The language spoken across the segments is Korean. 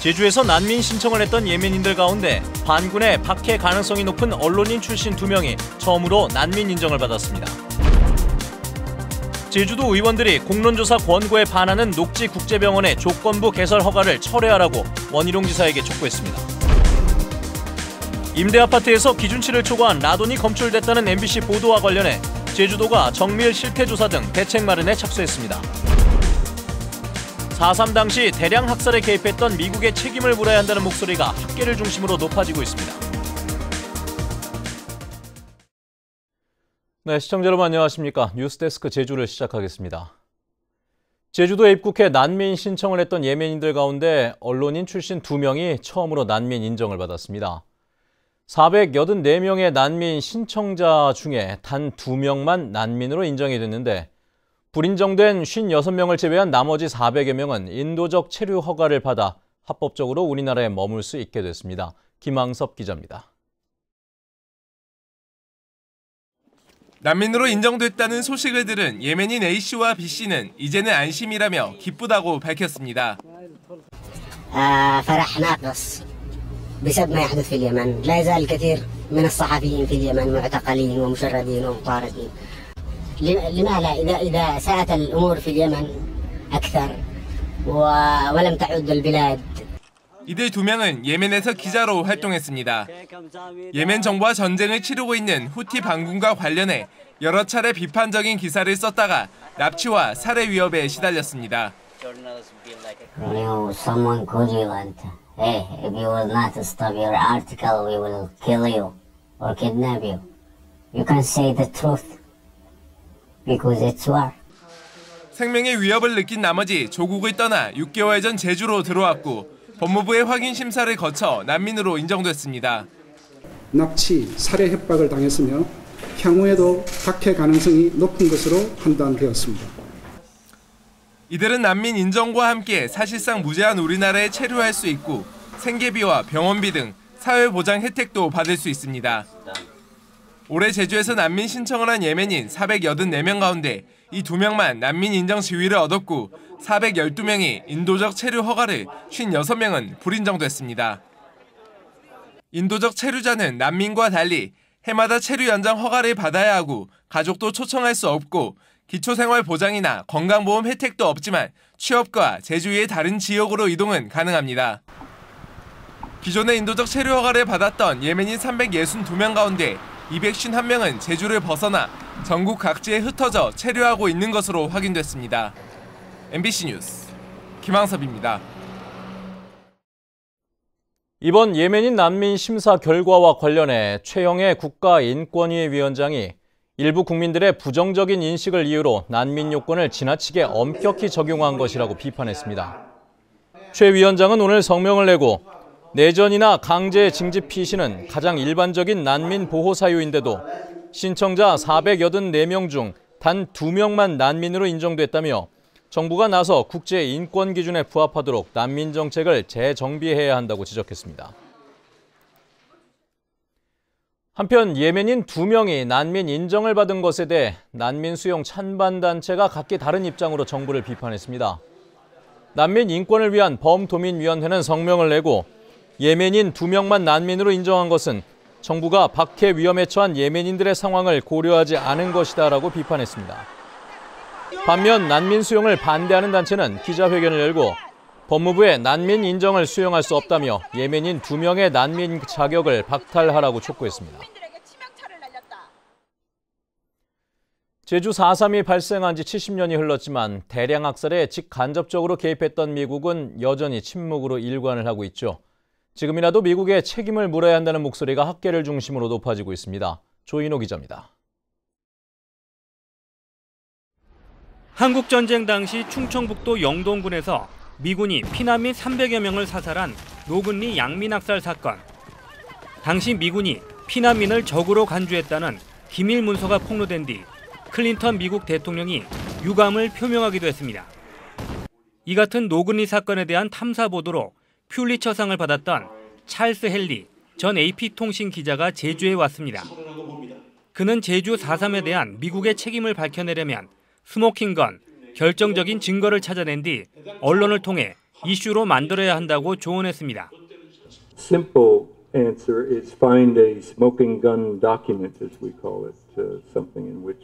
제주에서 난민 신청을 했던 예멘인들 가운데 반군의 박해 가능성이 높은 언론인 출신 2명이 처음으로 난민 인정을 받았습니다. 제주도 의원들이 공론조사 권고에 반하는 녹지국제병원의 조건부 개설 허가를 철회하라고 원희룡 지사에게 촉구했습니다. 임대아파트에서 기준치를 초과한 라돈이 검출됐다는 MBC 보도와 관련해 제주도가 정밀 실태조사 등 대책 마련에 착수했습니다. 4.3 당시 대량 학살에 개입했던 미국의 책임을 물어야 한다는 목소리가 학계를 중심으로 높아지고 있습니다. 네, 시청자 여러분 안녕하십니까. 뉴스데스크 제주를 시작하겠습니다. 제주도에 입국해 난민 신청을 했던 예멘인들 가운데 언론인 출신 2명이 처음으로 난민 인정을 받았습니다. 484명의 난민 신청자 중에 단 2명만 난민으로 인정이 됐는데 불인정된 56명을 제외한 나머지 400여 명은 인도적 체류 허가를 받아 합법적으로 우리나라에 머물 수 있게 됐습니다. 김항섭 기자입니다. 난민으로 인정됐다는 소식을 들은 예멘인 A씨와 B씨는 이제는 안심이라며 기쁘다고 밝혔습니다. فرح ناقص بسبب ما يحدث في اليمن لا يزال الكثير من الصحفيين في اليمن معتقلين ومشردين ومطاردين لماذا إذا ساءت الأمور في اليمن أكثر ولم تعد البلاد. 이들 2명은 예멘에서 기자로 활동했습니다. 예멘 정부와 전쟁을 치르고 있는 후티 반군과 관련해 여러 차례 비판적인 기사를 썼다가 납치와 살해 위협에 시달렸습니다. Someone called you and hey, if you will not stop your article, we will kill you or kidnap you. You can say the truth because it's war. 생명의 위협을 느낀 나머지 조국을 떠나 6개월 전 제주로 들어왔고 법무부의 확인 심사를 거쳐 난민으로 인정됐습니다. 납치, 살해 협박을 당했으며 향후에도 박해 가능성이 높은 것으로 판단되었습니다. 이들은 난민 인정과 함께 사실상 무제한 우리나라에 체류할 수 있고 생계비와 병원비 등 사회보장 혜택도 받을 수 있습니다. 올해 제주에서 난민 신청을 한 예멘인 484명 가운데 이 2명만 난민 인정 지위를 얻었고 412명이 인도적 체류 허가를 56명은 불인정됐습니다. 인도적 체류자는 난민과 달리 해마다 체류 연장 허가를 받아야 하고 가족도 초청할 수 없고 기초생활보장이나 건강보험 혜택도 없지만 취업과 제주의 다른 지역으로 이동은 가능합니다. 기존에 인도적 체류 허가를 받았던 예멘인 362명 가운데 251명은 제주를 벗어나 전국 각지에 흩어져 체류하고 있는 것으로 확인됐습니다. MBC 뉴스 김항섭입니다. 이번 예멘인 난민 심사 결과와 관련해 최영애 국가인권위의 위원장이 일부 국민들의 부정적인 인식을 이유로 난민 요건을 지나치게 엄격히 적용한 것이라고 비판했습니다. 최 위원장은 오늘 성명을 내고 내전이나 강제 징집 피신은 가장 일반적인 난민 보호 사유인데도 신청자 484명 중 단 2명만 난민으로 인정됐다며 정부가 나서 국제 인권 기준에 부합하도록 난민 정책을 재정비해야 한다고 지적했습니다. 한편 예멘인 2명이 난민 인정을 받은 것에 대해 난민 수용 찬반 단체가 각기 다른 입장으로 정부를 비판했습니다. 난민 인권을 위한 범도민위원회는 성명을 내고 예멘인 2명만 난민으로 인정한 것은 정부가 박해 위험에 처한 예멘인들의 상황을 고려하지 않은 것이다라고 비판했습니다. 반면 난민 수용을 반대하는 단체는 기자회견을 열고 법무부의 난민 인정을 수용할 수 없다며 예멘인 2명의 난민 자격을 박탈하라고 촉구했습니다. 제주 4.3이 발생한 지 70년이 흘렀지만 대량 학살에 직간접적으로 개입했던 미국은 여전히 침묵으로 일관을 하고 있죠. 지금이라도 미국의 책임을 물어야 한다는 목소리가 학계를 중심으로 높아지고 있습니다. 조인호 기자입니다. 한국전쟁 당시 충청북도 영동군에서 미군이 피난민 300여 명을 사살한 노근리 양민학살 사건. 당시 미군이 피난민을 적으로 간주했다는 기밀 문서가 폭로된 뒤 클린턴 미국 대통령이 유감을 표명하기도 했습니다. 이 같은 노근리 사건에 대한 탐사 보도로 퓰리처상을 받았던 찰스 헨리 전 AP통신 기자가 제주에 왔습니다. 그는 제주 4.3에 대한 미국의 책임을 밝혀내려면 스모킹건, 결정적인 증거를 찾아낸 뒤 언론을 통해 이슈로 만들어야 한다고 조언했습니다. Simple answer is find a smoking gun document, as we call it, something in which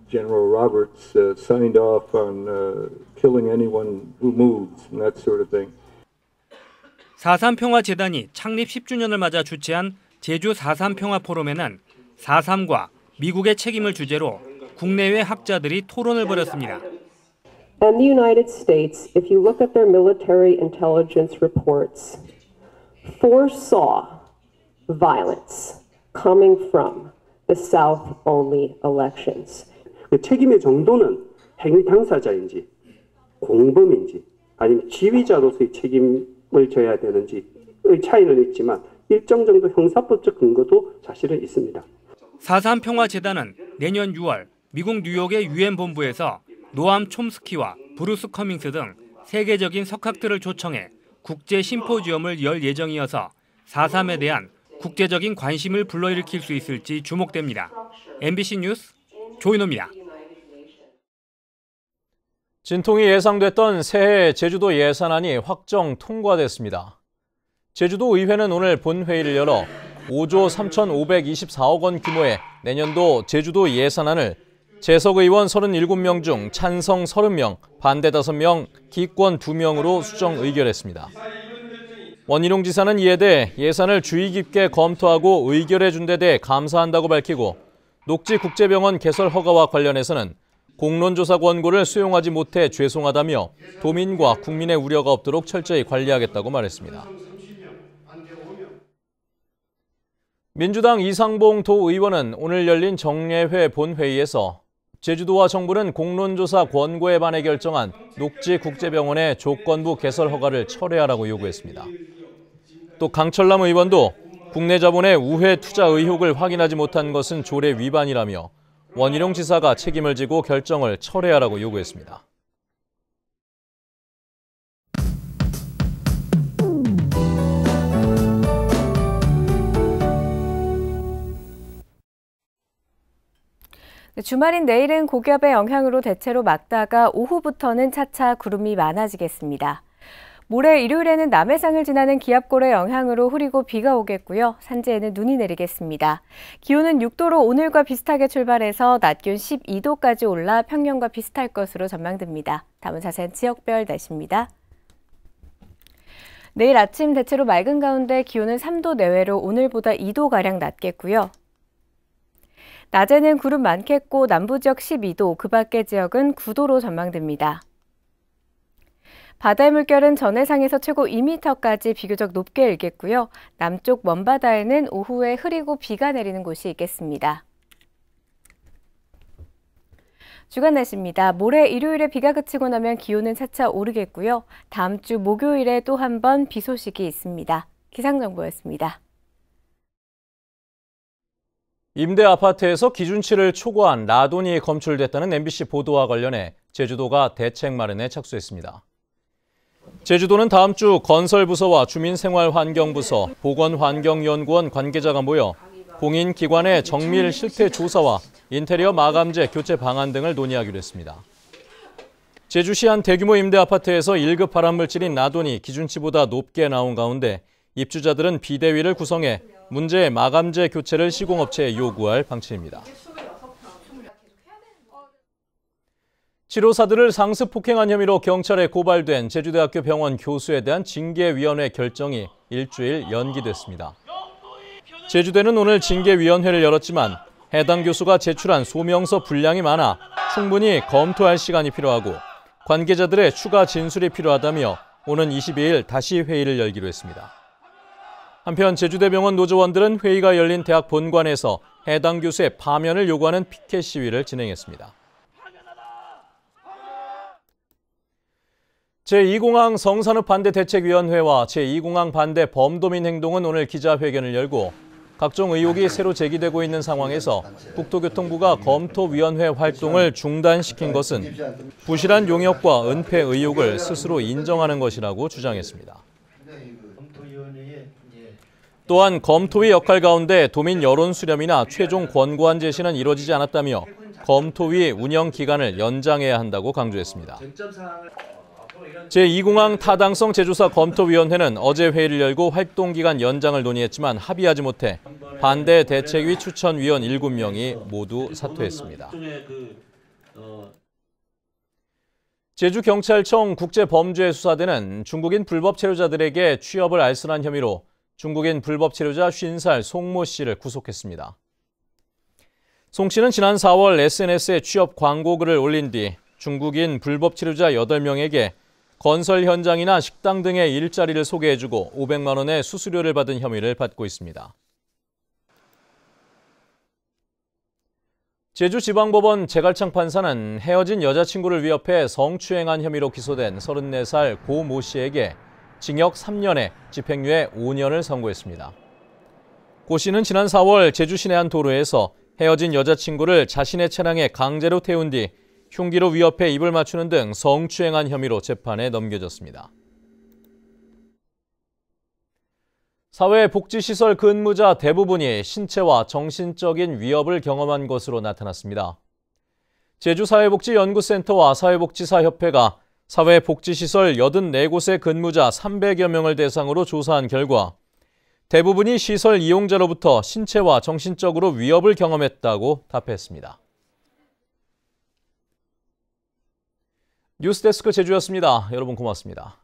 General Roberts signed off on killing anyone who moves and that sort of thing. 4.3 평화재단이 창립 10주년을 맞아 주최한 제주 4.3 평화포럼에는 4.3과 미국의 책임을 주제로 국내외 학자들이 토론을 벌였습니다. And the United States, if you look at their military intelligence reports, foresaw violence coming from the South-only elections. 그 책임의 정도는 행위 당사자인지 공범인지 아니면 지휘자로서의 책임을 져야 되는지의 차이는 있지만 일정 정도 형사법적 근거도 사실은 있습니다. 4.3 평화재단은 내년 6월 미국 뉴욕의 유엔 본부에서 노암 촘스키와 브루스 커밍스 등 세계적인 석학들을 초청해 국제 심포지엄을 열 예정이어서 4.3에 대한 국제적인 관심을 불러일으킬 수 있을지 주목됩니다. MBC 뉴스 조인호입니다. 진통이 예상됐던 새해 제주도 예산안이 확정 통과됐습니다. 제주도 의회는 오늘 본회의를 열어 5조 3,524억 원 규모의 내년도 제주도 예산안을 재석 의원 37명 중 찬성 30명, 반대 5명, 기권 2명으로 수정 의결했습니다. 원희룡 지사는 이에 대해 예산을 주의 깊게 검토하고 의결해 준 데 대해 감사한다고 밝히고 녹지국제병원 개설 허가와 관련해서는 공론조사 권고를 수용하지 못해 죄송하다며 도민과 국민의 우려가 없도록 철저히 관리하겠다고 말했습니다. 민주당 이상봉 도의원은 오늘 열린 정례회 본회의에서 제주도와 정부는 공론조사 권고에 반해 결정한 녹지국제병원의 조건부 개설 허가를 철회하라고 요구했습니다. 또 강철남 의원도 국내 자본의 우회 투자 의혹을 확인하지 못한 것은 조례 위반이라며 원희룡 지사가 책임을 지고 결정을 철회하라고 요구했습니다. 주말인 내일은 고기압의 영향으로 대체로 맑다가 오후부터는 차차 구름이 많아지겠습니다. 모레 일요일에는 남해상을 지나는 기압골의 영향으로 흐리고 비가 오겠고요. 산지에는 눈이 내리겠습니다. 기온은 6도로 오늘과 비슷하게 출발해서 낮 기온 12도까지 올라 평년과 비슷할 것으로 전망됩니다. 다음은 자세한 지역별 날씨입니다. 내일 아침 대체로 맑은 가운데 기온은 3도 내외로 오늘보다 2도가량 낮겠고요. 낮에는 구름 많겠고 남부 지역 12도, 그 밖의 지역은 9도로 전망됩니다. 바다의 물결은 전해상에서 최고 2m까지 비교적 높게 일겠고요. 남쪽 먼바다에는 오후에 흐리고 비가 내리는 곳이 있겠습니다. 주간 날씨입니다. 모레 일요일에 비가 그치고 나면 기온은 차차 오르겠고요. 다음 주 목요일에 또 한 번 비 소식이 있습니다. 기상정보였습니다. 임대 아파트에서 기준치를 초과한 라돈이 검출됐다는 MBC 보도와 관련해 제주도가 대책 마련에 착수했습니다. 제주도는 다음 주 건설부서와 주민생활환경부서, 보건환경연구원 관계자가 모여 공인기관의 정밀 실태 조사와 인테리어 마감재 교체 방안 등을 논의하기로 했습니다. 제주시 한 대규모 임대 아파트에서 1급 발암물질인 라돈이 기준치보다 높게 나온 가운데 입주자들은 비대위를 구성해 문제의 마감재 교체를 시공업체에 요구할 방침입니다. 치료사들을 상습 폭행한 혐의로 경찰에 고발된 제주대학교 병원 교수에 대한 징계위원회 결정이 일주일 연기됐습니다. 제주대는 오늘 징계위원회를 열었지만 해당 교수가 제출한 소명서 분량이 많아 충분히 검토할 시간이 필요하고 관계자들의 추가 진술이 필요하다며 오는 22일 다시 회의를 열기로 했습니다. 한편 제주대병원 노조원들은 회의가 열린 대학 본관에서 해당 교수의 파면을 요구하는 피켓 시위를 진행했습니다. 제2공항 성산읍 반대대책위원회와 제2공항 반대 범도민 행동은 오늘 기자회견을 열고 각종 의혹이 새로 제기되고 있는 상황에서 국토교통부가 검토위원회 활동을 중단시킨 것은 부실한 용역과 은폐 의혹을 스스로 인정하는 것이라고 주장했습니다. 또한 검토위 역할 가운데 도민 여론 수렴이나 최종 권고안 제시는 이루어지지 않았다며 검토위 운영 기간을 연장해야 한다고 강조했습니다. 제2공항 타당성 재조사 검토위원회는 어제 회의를 열고 활동기간 연장을 논의했지만 합의하지 못해 반대 대책위 추천위원 7명이 모두 사퇴했습니다. 제주경찰청 국제범죄수사대는 중국인 불법 체류자들에게 취업을 알선한 혐의로 중국인 불법 체류자 50살 송모 씨를 구속했습니다. 송 씨는 지난 4월 SNS에 취업 광고 글을 올린 뒤 중국인 불법 체류자 8명에게 건설 현장이나 식당 등의 일자리를 소개해주고 500만 원의 수수료를 받은 혐의를 받고 있습니다. 제주지방법원 제갈창 판사는 헤어진 여자친구를 위협해 성추행한 혐의로 기소된 34살 고 모 씨에게 징역 3년에 집행유예 5년을 선고했습니다. 고 씨는 지난 4월 제주 시내 한 도로에서 헤어진 여자친구를 자신의 차량에 강제로 태운 뒤 흉기로 위협해 입을 맞추는 등 성추행한 혐의로 재판에 넘겨졌습니다. 사회복지시설 근무자 대부분이 신체와 정신적인 위협을 경험한 것으로 나타났습니다. 제주사회복지연구센터와 사회복지사협회가 사회복지시설 84곳의 근무자 300여 명을 대상으로 조사한 결과 대부분이 시설 이용자로부터 신체와 정신적으로 위협을 경험했다고 답했습니다. 뉴스데스크 제주였습니다. 여러분 고맙습니다.